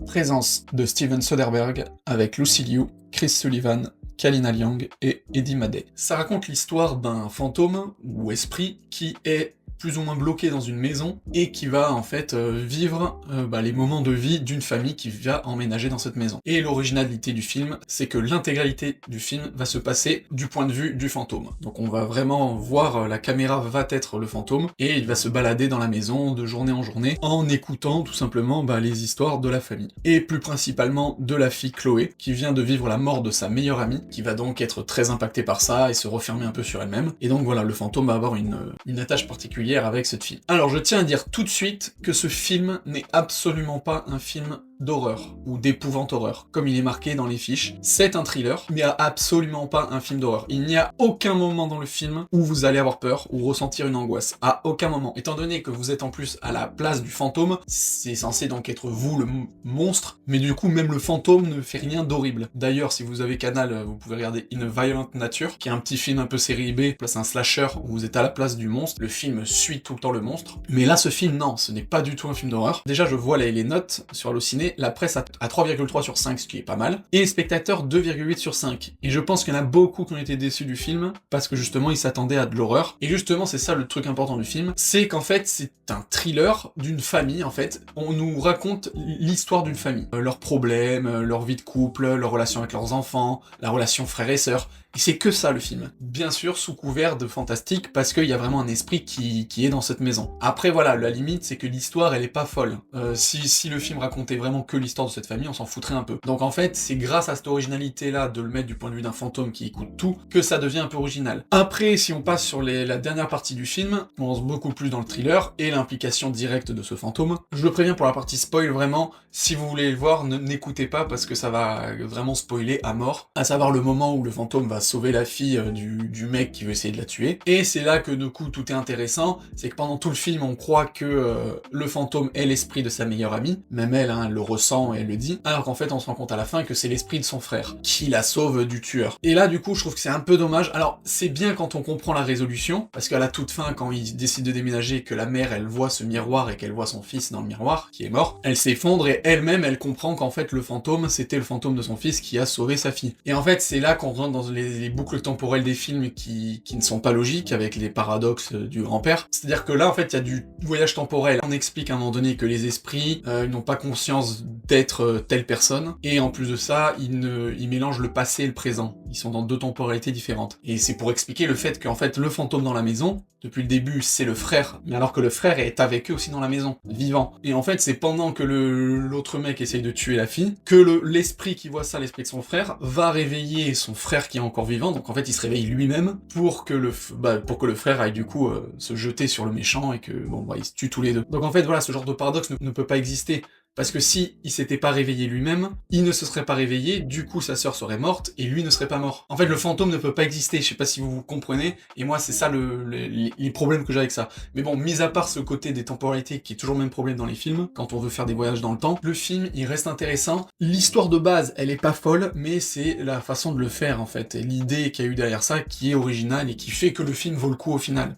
Présence de Steven Soderbergh avec Lucy Liu, Chris Sullivan, Kalina Liang et Eddie Madet. Ça raconte l'histoire d'un fantôme, ou esprit, qui est plus ou moins bloqué dans une maison, et qui va en fait vivre les moments de vie d'une famille qui va emménager dans cette maison. Et l'originalité du film, c'est que l'intégralité du film va se passer du point de vue du fantôme. Donc on va vraiment voir, la caméra va être le fantôme, et il va se balader dans la maison de journée en journée, en écoutant tout simplement les histoires de la famille. Et plus principalement de la fille Chloé, qui vient de vivre la mort de sa meilleure amie, qui va donc être très impactée par ça, et se refermer un peu sur elle-même. Et donc voilà, le fantôme va avoir une attache particulière avec cette fille. Alors je tiens à dire tout de suite que ce film n'est absolument pas un film d'horreur, ou d'épouvante horreur, comme il est marqué dans les fiches. C'est un thriller, mais absolument pas un film d'horreur. Il n'y a aucun moment dans le film où vous allez avoir peur, ou ressentir une angoisse. À aucun moment. Étant donné que vous êtes en plus à la place du fantôme, c'est censé donc être vous le monstre, mais du coup même le fantôme ne fait rien d'horrible. D'ailleurs, si vous avez Canal, vous pouvez regarder In Violent Nature, qui est un petit film un peu série B, plus un slasher, où vous êtes à la place du monstre. Le film suit tout le temps le monstre. Mais là, ce film, non, ce n'est pas du tout un film d'horreur. Déjà, je vois les notes sur Allociné, la presse à 3,3 sur 5, ce qui est pas mal, et les spectateurs 2,8 sur 5. Et je pense qu'il y en a beaucoup qui ont été déçus du film, parce que justement, ils s'attendaient à de l'horreur. Et justement, c'est ça le truc important du film, c'est qu'en fait, c'est un thriller d'une famille, en fait. On nous raconte l'histoire d'une famille. Leurs problèmes, leur vie de couple, leur relation avec leurs enfants, la relation frères et sœurs. Et c'est que ça le film. Bien sûr, sous couvert de fantastique, parce qu'il y a vraiment un esprit qui est dans cette maison. Après voilà, la limite c'est que l'histoire elle est pas folle. Si le film racontait vraiment que l'histoire de cette famille, on s'en foutrait un peu. Donc en fait, c'est grâce à cette originalité là, de le mettre du point de vue d'un fantôme qui écoute tout, que ça devient un peu original. Après, si on passe sur la dernière partie du film, on lance beaucoup plus dans le thriller, et l'implication directe de ce fantôme. Je le préviens pour la partie spoil, vraiment, si vous voulez le voir, n'écoutez pas, parce que ça va vraiment spoiler à mort. À savoir le moment où le fantôme va sauver la fille du mec qui veut essayer de la tuer. Et c'est là que du coup tout est intéressant, c'est que pendant tout le film on croit que le fantôme est l'esprit de sa meilleure amie, même elle, elle le ressent et elle le dit, alors qu'en fait on se rend compte à la fin que c'est l'esprit de son frère, qui la sauve du tueur. Et là du coup je trouve que c'est un peu dommage. Alors c'est bien quand on comprend la résolution, parce qu'à la toute fin quand il décide de déménager, que la mère elle voit ce miroir et qu'elle voit son fils dans le miroir, qui est mort, elle s'effondre et elle-même elle comprend qu'en fait le fantôme c'était le fantôme de son fils qui a sauvé sa fille. Et en fait c'est là qu'on rentre dans les boucles temporelles des films qui ne sont pas logiques, avec les paradoxes du grand-père. C'est-à-dire que là, en fait, il y a du voyage temporel. On explique à un moment donné que les esprits, ils n'ont pas conscience d'être telle personne, et en plus de ça, ils mélangent le passé et le présent. Ils sont dans deux temporalités différentes. Et c'est pour expliquer le fait qu'en fait, le fantôme dans la maison, depuis le début, c'est le frère, mais alors que le frère est avec eux aussi dans la maison, vivant. Et en fait, c'est pendant que l'autre mec essaye de tuer la fille, que l'esprit qui voit ça, l'esprit de son frère, va réveiller son frère qui est encore vivant, donc en fait, il se réveille lui-même pour que le frère aille du coup se jeter sur le méchant et que, ils se tuent tous les deux. Donc en fait, voilà, ce genre de paradoxe ne peut pas exister. Parce que si il s'était pas réveillé lui-même, il ne se serait pas réveillé, du coup sa sœur serait morte, et lui ne serait pas mort. En fait, le fantôme ne peut pas exister, je sais pas si vous comprenez, et moi c'est ça les problèmes que j'ai avec ça. Mais bon, mis à part ce côté des temporalités qui est toujours le même problème dans les films, quand on veut faire des voyages dans le temps, le film il reste intéressant. L'histoire de base, elle est pas folle, mais c'est la façon de le faire en fait, et l'idée qu'il y a eu derrière ça qui est originale et qui fait que le film vaut le coup au final.